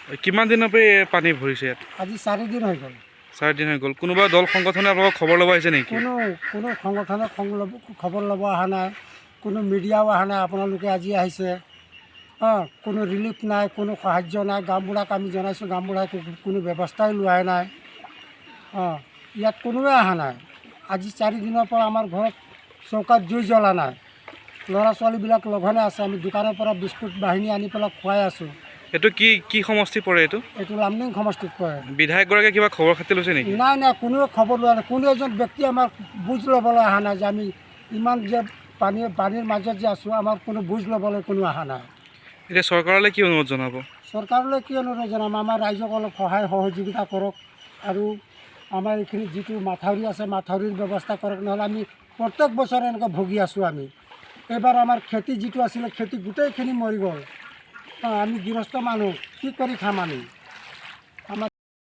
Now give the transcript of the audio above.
কিমান দিনৰ পৰা এই পানী ভৰিছে ইয়াত? আজি 4 দিন হৈ গ'ল। 4 দিন হৈ গ'ল। কোনোবা দল সংগঠনে আপোনালোকক খবৰ ল'ব আহিছে নেকি? কোনো সংগঠনে খবৰ ল'ব অহা নাই, কোনো মিডিয়াও অহা নাই। আপোনালোকে আজি আহিছে, কোনো ৰিলিফ নাই, কোনো সাহায্য নাই। গাঁওবুঢ়াক আমি জনাইছোঁ, গাঁওবুঢ়াই কোনো ব্যৱস্থাই লোৱাই নাই। ইয়াত কোনোৱে অহা নাই। আজি 4 দিনৰ পৰা আমাৰ ঘৰত চৌকাত জুই জ্বলা নাই। ল'ৰা ছোৱালীবিলাক লঘনে আছে। আমি দোকানৰ পৰা বিস্কুট বাহিনী আনি পেলাই খুৱাই আছোঁ। এইটো কি সমষ্টি পৰে এইটো? এইটো লামডিং সমষ্টিত পৰে। বিধায়কগৰাকীয়ে কিবা খবৰ খাতি লৈছে নেকি? নাই, কোনোৱে খবৰ লোৱা নাই। কোনো এজন ব্যক্তি আমাক বুজ ল'বলৈ অহা নাই যে আমি ইমান যে পানীৰ মাজত যে আছোঁ, আমাৰ কোনো বুজ ল'বলৈ কোনো অহা নাই। এতিয়া চৰকাৰলৈ কি অনুৰোধ জনাব? চৰকাৰলৈ কি অনুৰোধ জনাম? আমাৰ ৰাইজক অলপ সহায় সহযোগিতা কৰক আৰু আমাৰ এইখিনি যিটো মাথাউৰি আছে, মাথাউৰিৰ ব্যৱস্থা কৰক। নহ'লে আমি প্ৰত্যেক বছৰে এনেকৈ ভুগি আছোঁ। আমি এইবাৰ আমাৰ খেতি যিটো আছিলে, খেতি গোটেইখিনি মৰি গ'ল। আমি গৃহস্থ মানুহ, কি কৰি খাম আমি?